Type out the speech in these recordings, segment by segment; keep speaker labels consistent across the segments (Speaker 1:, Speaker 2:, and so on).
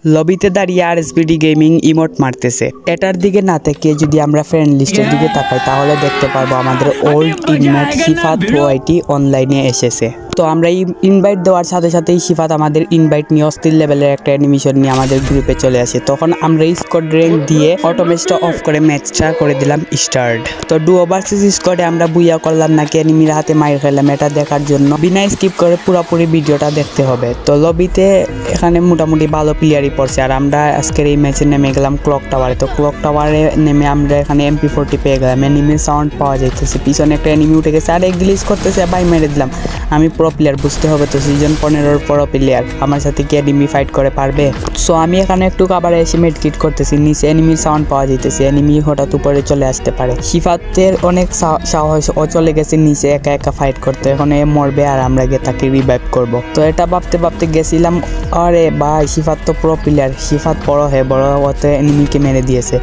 Speaker 1: লবিতে দাঁড়িয়ে আরএসবিডি gaming emote মারতেছে। এটার দিকে না থেকে যদি আমরা ফ্রেন্ড লিস্টের দিকে তাকাই তাহলে দেখতে পারবো আমাদের ওল্ড টিমমেট সিফাত ওয়াইটি অনলাইনে এসেছে। তো আমরা ইনভাইট দেওয়ার সাথে সাথেই সিফাত আমাদের ইনভাইট নিয়ে অস্থির লেভেলের একটা অ্যানিমেশন নিয়ে আমাদের গ্রুপে চলে আসে। তখন আমরা স্কোয়াড র্যাঙ্ক দিয়ে অটোমেটটা অফ করে ম্যাচটা করে দিলাম স্টার্ট। তো ডুও ভার্সেস স্কোয়াডে আমরা বুইয়া করলাম নাকি এনিমির হাতে মাইর খেলাম, এটা দেখার জন্য বিনা স্কিপ করে পুরোপুরি ভিডিওটা দেখতে হবে। তো লবিতে এখানে মোটামুটি ভালো প্লেয়ারই পড়ছে। আর আমরা আজকের এই ম্যাচে নেমে গেলাম ক্লক টাওয়ারে। তো ক্লক টাওয়ারে নেমে আমরা এখানে MP40 পেয়ে গেলাম। এনিমির সাউন্ড পাওয়া যাইতেছে, পিছনে একটা এনিমি উঠে গেছে আর এক গ্লিচ করতেছে, ভাই মেরে দিলাম। আমি প্রো প্লেয়ার, বুঝতে হবে তো, সিজন 15 প্রো প্লেয়ার, আমার সাথে কি এনিমি ফাইট করে পারবে? সো আমি এখানে একটু কাবারে এসে মেড কিট করতেছি, নিচে এনিমির সাউন্ড পাওয়া যাইতেছে, এনিমি হঠাৎ উপরে চলে আসতে পারে। সিফাতের অনেক সাহস, ও চলে গেছে নিচে একা একা ফাইট করতে, এখন এ মরবে আর আমরা গিয়ে তাকে রিভাইভ করব। তো এটা ভাবতে ভাবতে গেছিলাম, আরে ভাই সিফাত তো প্রো প্লেয়ার, সিফাত বড় হয়ে বড় ওতে এনিমিকে মেরে দিয়েছে।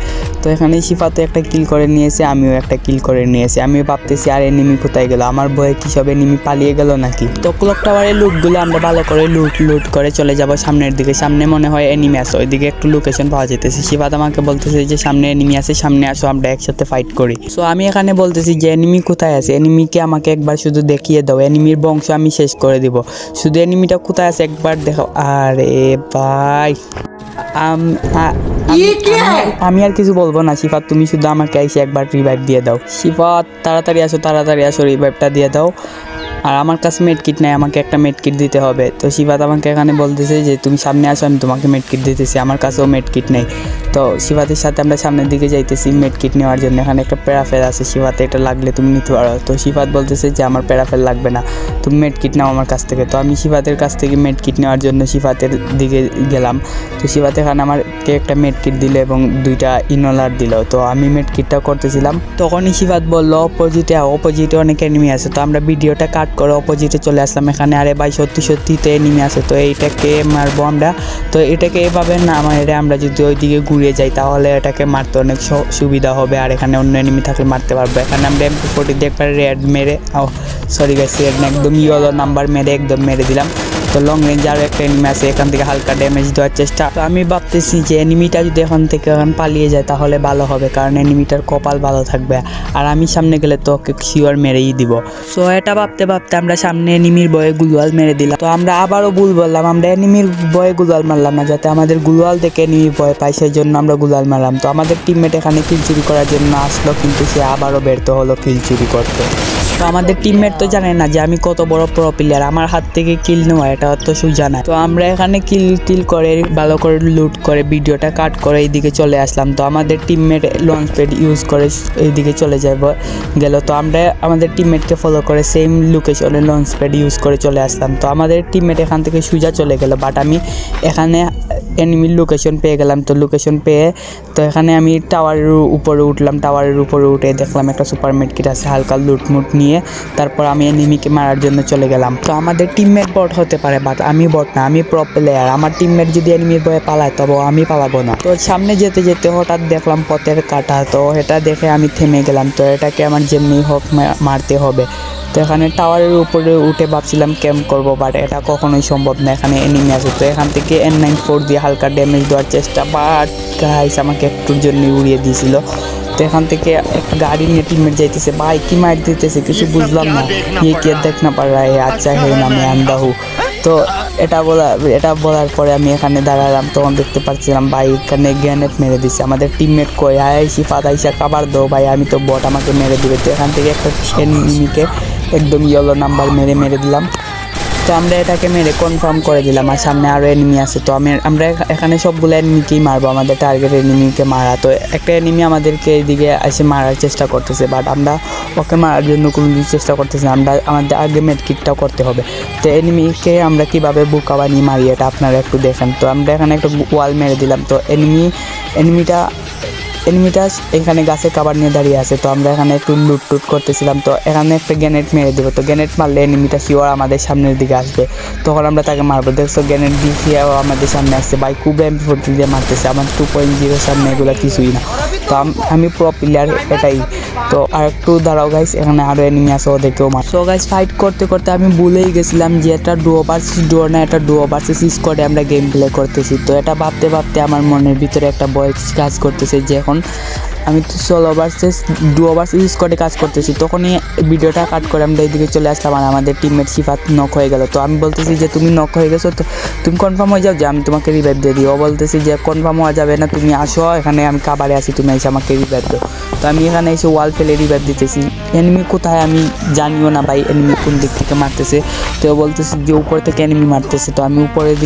Speaker 1: তো এখানে সিফাত একটা কিল করে নিয়েছে, আমিও একটা কিল করে নিয়েছি। আমি ভাবতেছি আর এনিমি কোথায় গেল, আমার ভয়ে কি সব এনিমি পালিয়ে গেল নাকি? তো ক্লক টাওয়ারের লুটগুলো আমরা ভালো করে লুট করে চলে যাব সামনের দিকে। সামনে মনে হয় এনিমি আছে, ওইদিকে একটু লোকেশন পাওয়া যেতেছে। সিফাত আমাকে বলতেছে যে সামনে এনিমি আছে, সামনে আসো আমরা একসাথে ফাইট করি। সো আমি এখানে বলতেছি যে এনিমি কোথায় আছে, এনিমিকে আমাকে একবার শুধু দেখিয়ে দাও, এনিমির বংশ আমি শেষ করে দিব, শুধু এনিমিটা কোথায় আছে একবার দেখো। আরে ভাই আমি আর কিছু বলবো না, সিফাত তুমি শুধু আমাকে এসে একবার রিভাইভ দিয়ে দাও। সিফাত তাড়াতাড়ি আসো, রিভাইভটা দিয়ে দাও। আর আমার কাছে মেড কিট নাই, আমাকে একটা মেড কিট দিতে হবে। তো সিফাত আমাকে এখানে বলতেছে যে তুমি সামনে আসো, আমি তোমাকে মেড কিট দিতেছি, আমার কাছেও মেড কিট নেই। তো সিফাতের সাথে আমরা সামনের দিকে যাইতেছি মেড কিট নেওয়ার জন্য। এখানে একটা প্যারাফেল আছে, সিফাতে এটা লাগলে তুমি নিতে পারো। তো সিফাত বলতেছে যে আমার প্যারাফেল লাগবে না, তুমি মেড কিট নাও আমার কাছ থেকে। তো আমি সিফাতের কাছ থেকে মেড কিট নেওয়ার জন্য সিফাতের দিকে গেলাম। তো সিফাত এখানে আমাকে একটা মেড কিট দিল এবং 2টা ইনলার দিল। তো আমি মেড কিটটা করতেছিলাম, তখনই সিফাত বললো অপোজিটে অনেক এনিমি আছে। তো আমরা ভিডিওটা কাট করে অপোজিটে চলে আসলাম এখানে। আরে ভাই সত্যি তো এনিমি আছে, তো এইটাকে মারবো আমরা। তো এটাকে এভাবে না মারে আমরা যদি ওইদিকে ঘুরে যাই তাহলে এটাকে মারতে অনেক সুবিধা হবে, আর এখানে অন্য এনিমি থাকলে মারতে পারবো। এখানে আমরা MP40 দিয়ে একবার রেড মেরে, সরি গাইস, রেড না, একদম ইয়েলো নাম্বার মেরে একদম মেরে দিলাম। তো লং রেঞ্জ আরও একটা এনিমি আছে, এখান থেকে হালকা ড্যামেজ দেওয়ার চেষ্টা। তো আমি ভাবতেছি যে এনিমিটা যদি এখন থেকে পালিয়ে যায় তাহলে ভালো হবে, কারণ এনিমিটার কপাল ভালো থাকবে, আর আমি সামনে গেলে তো ওকে শিওর মেরেই দিব। সো এটা ভাবতে ভাবতে আমরা সামনে এনিমির বয়ে গুলওয়াল মেরে দিলাম। তো আমরা আবারও ভুল বললাম, আমরা এনিমির বয়ে গুলওয়াল মারলাম না, যাতে আমাদের গুলওয়াল দেখে এনিমি ভয় পায়, সেই জন্য আমরা গুলওয়াল মারলাম। তো আমাদের টিমমেট এখানে কিল চুরি করার জন্য আসলো, কিন্তু সে আবারও ব্যর্থ হলো কিল চুরি করতে। তো আমাদের টিমমেট তো জানে না যে আমি কত বড় প্রো প্লেয়ার, আমার হাত থেকে কিল নেওয়া এটা তো সুজা না। তো আমরা এখানে কিল করে ভালো করে লুট করে ভিডিওটা কাট করে এইদিকে চলে আসলাম। তো আমাদের টিমমেট লঞ্চ প্যাড ইউজ করে এইদিকে চলে গেল। তো আমরা আমাদের টিমমেটকে ফলো করে সেম লোকেশনে লঞ্চ প্যাড ইউজ করে চলে আসলাম। তো আমাদের টিমমেট এখান থেকে সুজা চলে গেল, বাট আমি এখানে এনিমির লোকেশন পেয়ে গেলাম। তো লোকেশন পেয়ে তো এখানে আমি টাওয়ারের উপরে উঠলাম, টাওয়ারের উপরে উঠে দেখলাম একটা সুপার মেড কিট আছে, হালকা লুটমুট নিয়ে তারপর আমি এনিমিকে মারার জন্য চলে গেলাম। তো আমাদের টিমমেট বট হতে পারে, বাট আমি বট না, আমি প্রো প্লেয়ার। আমার টিমমেট যদি এনিমির ভয়ে পালায় তবে আমি পালাবো না। তো সামনে যেতে যেতে হঠাৎ দেখলাম পথের কাটা, তো এটা দেখে আমি থেমে গেলাম। তো এটাকে আমার যেমনি হোক মারতে হবে। তো এখানে টাওয়ারের উপরে উঠে ভাবছিলাম ক্যাম্প করবো, বাট এটা কখনোই সম্ভব না, এখানে এনিমি আছে। তো এখান থেকে N94 দিয়ে হালকা ড্যামেজ দেওয়ার চেষ্টা, বাট গাইস আমাকে একটুর জন্য উড়িয়ে দিয়েছিল। তো এখান থেকে একটা গাড়ি নিয়ে টিমমেট যাইতেছে, ভাই কি মার দিতেছে কিছু বুঝলাম না, ये क्या देखना पड़ रहा है, अच्छा है ना मैं अंधा हूँ। তো এটা বলার পরে আমি এখানে দাঁড়ালাম, তখন দেখতে পাচ্ছিলাম ভাই এখানে গ্রেনেড মেরে দিচ্ছে। আমাদের টিমমেট কই, সিফাত আইসা কাবার দাও ভাই, আমি তো বট, আমাকে মেরে দিবে। তো এখান থেকে একটা এনিমিকে একদম ইয়েলো নাম্বার মেরে দিলাম। তো আমরা এটাকে মেরে কনফার্ম করে দিলাম, আর সামনে আরও এনিমি আছে। তো আমরা এখানে সবগুলো এনিমিকেই মারবো, আমাদের টার্গেট এনিমিকে মারা। তো একটা এনিমি আমাদেরকে এইদিকে এসে মারার চেষ্টা করতেছে, বাট আমরা ওকে মারার জন্য কোনো চেষ্টা করতেছি না, আমাদের আগে মেড কিটটাও করতে হবে। তো এনিমিকে আমরা কীভাবে বুকা বানিয়ে মারি এটা আপনারা একটু দেখেন। তো আমরা এখানে একটা ওয়াল মেরে দিলাম। তো এনিমিটা এখানে গাছে কাবার নিয়ে দাঁড়িয়ে আছে। তো আমরা এখানে একটু লুট টুট করতেছিলাম। তো এখানে একটা গ্রেনেড মেরে দেবো। তো গ্রেনেড মারলে এনিমিটা শিওর আমাদের সামনের দিকে আসবে, তখন আমরা তাকে মারবো। দেখছো গ্রেনেড দিয়েও আমাদের সামনে আসছে ভাই, খুব MP40 দিয়ে মারতেছে। আমার 2.0 সামনে এগুলো কিছুই না। তো আমি প্রো প্লেয়ার এটাই। তো আর একটু দাঁড়াও গাইস, এখানে আরও এনিমি আছে, ওদেরকেও মার। সো গাইস ফাইট করতে করতে আমি ভুলেই গেছিলাম যে এটা ডুও ভার্সেস ডুও না, এটা ডুও ভার্সেস স্কোয়াডে আমরা গেম প্লে করতেছি। তো এটা ভাবতে ভাবতে আমার মনের ভিতরে একটা ভয় কাজ করতেছে যে এখন আমি তো সোলো ভার্সেস ডুও ভার্সেস স্কোয়াডে কাজ করতেছি। তখনই ভিডিওটা কাট করে আমরা এইদিকে চলে আসলাম আর আমাদের টিমমেট সিফাত নক হয়ে গেল। তো আমি বলতেছি যে তুমি নক হয়ে গেছো, তো তুমি কনফার্ম হয়ে যাও যে আমি তোমাকে রিভাইভ দিয়ে দিই। ও বলতেছি যে কনফার্ম হওয়া যাবে না, তুমি আসো এখানে, আমি কাবারে আসি, তুমি এসে আমাকে রিভাইভ দাও। তো আমি এখানে এসে ওয়াল ফেলে রিভাইভ দিতেছি। এনিমি কোথায় আমি জানিও না ভাই, এনিমি কোন দিক থেকে মারতেছে। তো বলতেছি যে উপর থেকে এনিমি মারতেছে। তো আমি উপরের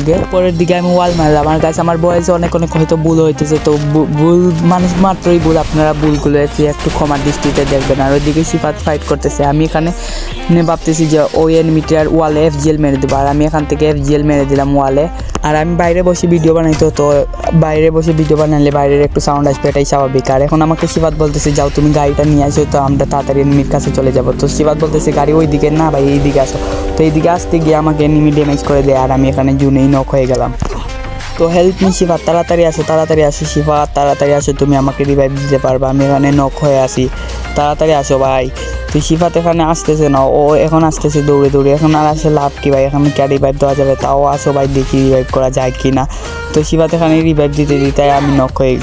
Speaker 1: দিকে আমি ওয়াল মারলাম। আমার কাছে আমার বয়সে অনেক হয়তো ভুল হইতেছে। তো ভুল মানুষ মাত্রই ভুল, আপনারা ভুলগুলো একটু ক্ষমার দৃষ্টিতে দেখবেন। আর ওইদিকে সিফাত ফাইট করতেছে। আমি এখানে ভাবতেছি যে ওই এনিমিটার ওয়ালে FGL মেরে দেবো, আর আমি এখান থেকে FGL মেরে দিলাম ওয়ালে। আর আমি বাইরে বসে ভিডিও বানাইতো, তো বাইরে বসে ভিডিও বানালে বাইরের একটু সাউন্ড আসবে, এটাই স্বাভাবিক। আর এখন আমাকে সিফাত বলতেছে যাও তুমি গাড়িটা নিয়ে আসো, তো আমরা তাড়াতাড়ি এনিমির কাছে চলে যাবো। তো সিফাত বলতেছে গাড়ি ওই দিকে না ভাই, এই দিকে আসো। তো এইদিকে আসতে গিয়ে আমাকে এনিমি ড্যামেজ করে দেয়, আর আমি এখানে জুনেই নক হয়ে গেলাম। তো হেল্প মি সিফাত, তাড়াতাড়ি আসো সিফাত, তাড়াতাড়ি আসো, তুমি আমাকে রিভাইভ দিতে পারবা, আমি এখানে নক হয়ে আসি, তাড়াতাড়ি আসো ভাই। তো সিফাত এখানে আসতেছে না, ও এখন আসতেছে দৌড়ে। এখন আর আসে লাভ কি ভাই, এখন কি রিভাইভ দেওয়া যাবে? তাও আসো ভাই, দেখি রিভাইভ করা যায় কি না। তো সিফাত এখানে রিভাইভ দিতে আমি নক হয়ে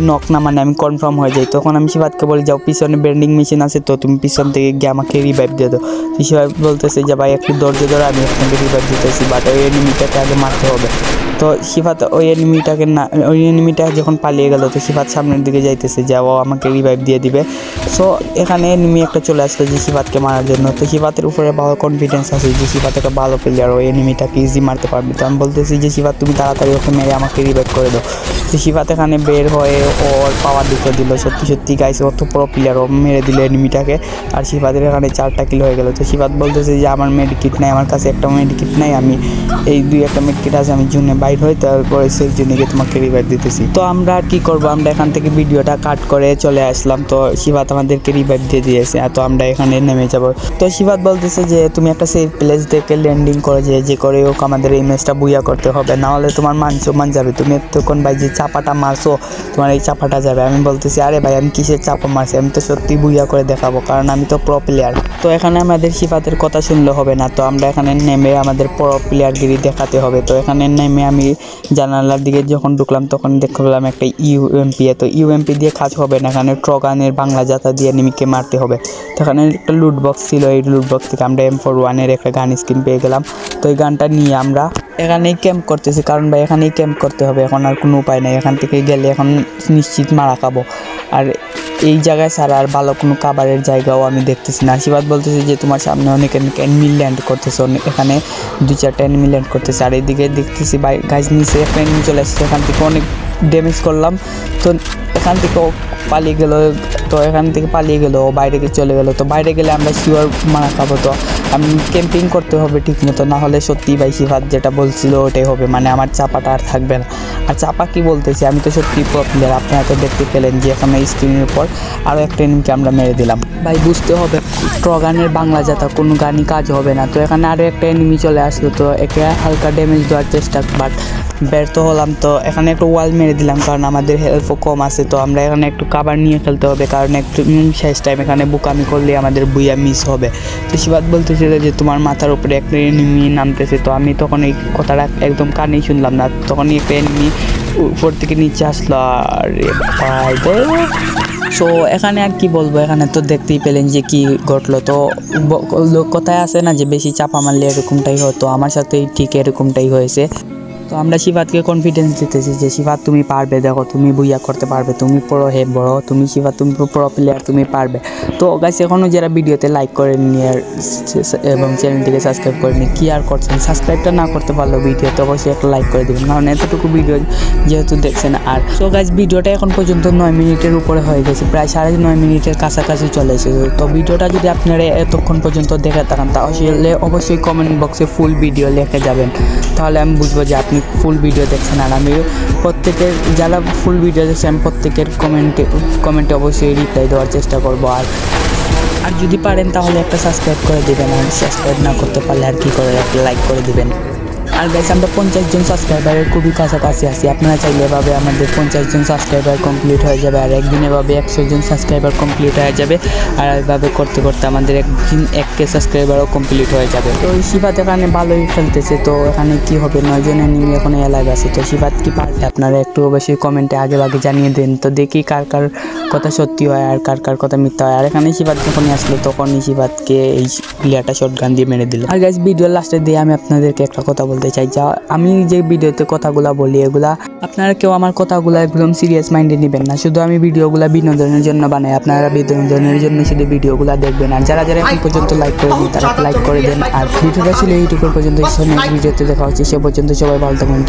Speaker 1: নক না মানে আমি কনফার্ম হয়ে যাই। তখন আমি সিফাতকে বলি যাও পিছনে বেন্ডিং মেশিন আছে, তো তুমি পিছন থেকে গিয়ে আমাকে রিভাইভ দিয়ে দাও। সিফাত বলতেছে যে ভাই একটু ধৈর্য ধরে, আমি এখানে রিভাইভ দিতেছি, বাট ওই এনিমিটাকে আগে মারতে হবে। তো সিফাত ওই এনিমিটা যখন পালিয়ে গেল, তো সিফাত সামনের দিকে যাইতেছে যে ও আমাকে রিভাইভ দিয়ে দিবে। সো এখানে এনিমি একটা চলে আসলো যে সিফাতকে মারার জন্য। তো সিফাতের উপরে ভালো কনফিডেন্স আছে যে সিফাত একটা ভালো প্লেয়ার, ওই এনিমিটাকে ইজি মারতে পারবে। তো আমি বলতেছি যে সিফাত তুমি তাড়াতাড়ি ওকে মেরে আমাকে রিভাইভ করে দাও। তো সিফাত এখানে বের হয়ে ওর পাওয়ার দিতে দিল। সত্যি গাইছে, অত প্রো প্লেয়ার, ও মেরে দিল এনিমিটাকে। আর সিফাতের এখানে 4টা কিল হয়ে গেল। তো সিফাত বলতেছে যে আমার মেডিকিট নাই, আমার কাছে একটা মেডিকিট নাই, আমি এই 2-1টা মেডিকিট আছে, আমি জুনে বাইর হই, তারপরে সেই জন্য গিয়ে তোমাকে রিভাইভ দিতেছি। তো আমরা আর কি করবো, আমরা এখান থেকে ভিডিওটা কাট করে চলে আসলাম। তো সিফাত আমাদেরকে রিভাইভ দিয়ে দিয়েছে, তো আমরা এখানে নেমে যাব। তো সিফাত বলতেছে যে তুমি একটা সেফ প্লেস দেখে ল্যান্ডিং করে যে করে হোক আমাদের এই ম্যাচটা বুইয়া করতে হবে, না হলে তোমার মান যাবে। তুমি এতক্ষণ ভাই যে চাপাটা মারছো, তোমার এই চাপাটা যাবে। আমি বলতেছি আরে ভাই আমি কিসের চাপা মারছি, আমি তো সত্যি বুইয়া করে দেখাবো, কারণ আমি তো প্রো প্লেয়ার। তো এখানে আমাদের সিফাতের কথা শুনলে হবে না, তো আমরা এখানে নেমে আমাদের প্রো প্লেয়ারগিরি দেখাতে হবে। তো এখানে নেমে আমি জানালার দিকে যখন ঢুকলাম তখন দেখলাম একটা UMP। তো UMP দিয়ে কাজ হবে না, এখানে ট্রগানের বাংলা জাতা দিয়ে এনিমিকে মারতে হবে। তো এখানে একটা লুট বক্স ছিল, এই লুট বক্স থেকে আমরা M41-এর একটা গান স্কিন পেয়ে গেলাম। তো এই গানটা নিয়ে আমরা এখানেই ক্যাম্প করতেছি, কারণ ভাই এখানেই ক্যাম্প করতে হবে, এখন আর কোনো উপায় নেই। এখান থেকে গেলে এখন নিশ্চিত মারা খাবো, আর এই জায়গায় ছাড়া আর ভালো কোনো খাবারের জায়গাও আমি দেখতেছি না। সিফাত বলতেছে যে তোমার সামনে অনেক এনিমি ল্যান্ড করতেছে, এখানে 2-4টা এনিমি ল্যান্ড করতেছে। আর এইদিকে দেখতেছি গাছ নিচে একটা এনিমি চলে আসছে, এখান থেকে অনেক ড্যামেজ করলাম। তো এখান থেকে পালিয়ে গেল, ও বাইরে চলে গেল। তো বাইরে গেলে আমরা শিওর মারা খাবো। তো আমি ক্যাম্পিং করতে হবে ঠিক মতো, না হলে সত্যি ভাই সিফাত যেটা বলছিল ওটাই হবে, মানে আমার চাপাটা আর থাকবে না। আর চাপা কি বলতেছি, আমি তো সত্যি প্রো প্লেয়ার। আপনারা তো দেখতে পেলেন যে এখানে স্ক্রিনের উপর আরও একটা এনিমিকে আমরা মেরে দিলাম। ভাই বুঝতে হবে ট্রগানের বাংলা জাতা কোনো গানই কাজ হবে না। তো এখানে আরও একটা এনিমি চলে আসলো, তো একে হালকা ড্যামেজ দেওয়ার চেষ্টা, বাট ব্যর্থ হলাম। তো এখানে একটু ওয়াল মেরে দিলাম, কারণ আমাদের হেল্পও কম আছে। তো আমরা এখানে একটু কাভার নিয়ে খেলতে হবে, কারণ একটু শেষ টাইম এখানে বুকামি করলে আমাদের বুইয়া মিস হবে। তো সিফাত বলতেছিল যে তোমার মাথার উপরে একটা এনিমি নামতেছে। তো আমি তখন এই কথাটা একদম কানেই শুনলাম না, তখনই একটা এনিমি উপর থেকে নিচে আসলো। আর সো এখানে আর কি বলবো, এখানে তো দেখতেই পেলেন যে কি ঘটলো। তো কথায় আছে না যে বেশি চাপা মারলে এরকমটাই হতো, আমার সাথে ঠিক এরকমটাই হয়েছে। তো আমরা সিফাতকে কনফিডেন্স দিতেছি যে সিফাত তুমি পারবে, দেখো তুমি বুইয়া করতে পারবে, তুমি প্রো বড়, তুমি সিফাত তুমি প্রো প্লেয়ার, তুমি পারবে। তো গাইস এখনও যারা ভিডিওতে লাইক করেননি এবং চ্যানেলটিকে সাবস্ক্রাইব করেনি, কি আর করছেন, সাবস্ক্রাইবটা না করতে পারলেও ভিডিওতে অবশ্যই একটা লাইক করে দেবেন, কারণ এতটুকু ভিডিও যেহেতু দেখছেন। আর তো গাইস ভিডিওটা এখন পর্যন্ত 9 মিনিটের উপরে হয়ে গেছে, প্রায় 9.5 মিনিটের কাছাকাছি চলে এসেছে। তো ভিডিওটা যদি আপনারা এতক্ষণ পর্যন্ত দেখে থাকেন তাহলে অবশ্যই কমেন্ট বক্সে ফুল ভিডিও লিখে যাবেন, তাহলে আমি বুঝবো যে আপনি আপনি ফুল ভিডিও দেখছেন। আর আমি প্রত্যেকের যারা ফুল ভিডিও দেখছেন আমি প্রত্যেকের কমেন্টে অবশ্যই রিপ্লাই দেওয়ার চেষ্টা করব। আর যদি পারেন তাহলে একটা সাবস্ক্রাইব করে দিবেন, আর সাবস্ক্রাইব না করতে পারলে আর কি করে একটা লাইক করে দিবেন। আর গাইস আমরা 50 জন সাবস্ক্রাইবারের খুবই কাছাকাছি আছি। আপনারা চাইলে এভাবে আমাদের 50 জন সাবস্ক্রাইবার কমপ্লিট হয়ে যাবে, আর একদিন এভাবে 100 জন সাবস্ক্রাইবার কমপ্লিট হয়ে যাবে। আর এভাবে করতে করতে আমাদের একদিন 1K সাবস্ক্রাইবারও কমপ্লিট হয়ে যাবে। তো শিফাত এখানে ভালোই খেলতেছে। তো এখানে কি হবে, 9 জন এনিমি এখন এলাকায় আছে। তো শিফাত কি পারবে? আপনারা একটু অবশ্যই কমেন্টে আগে জানিয়ে দেন। তো দেখি কার কার কথা সত্যি হয় আর কার কার কথা মিথ্যা হয়। আর এখানে শিফাত যখনই আসলো তখনই শিফাতকে এই প্লেয়ারটা শটগান দিয়ে মেরে দিল। আর গাইস ভিডিওর লাস্টে দিয়ে আমি আপনাদেরকে একটা কথা বলতে চাই, যা আমি যে ভিডিওতে কথাগুলো বলি এগুলা আপনারা কেউ আমার কথাগুলো একদম সিরিয়াস মাইন্ডে নেবেন না। শুধু আমি ভিডিওগুলো বিনোদনের জন্য বানাই, আপনারা বিনোদনের জন্য শুধু ভিডিওগুলো দেখবেন। আর যারা যারা এখন পর্যন্ত লাইক করেনি তারা লাইক করে দেন। আর ভিডিওটা ছিল ইউটিউবের পর্যন্ত, নেক্সট ভিডিওতে দেখা হচ্ছে। সে পর্যন্ত সবাই ভালো থাকবেন।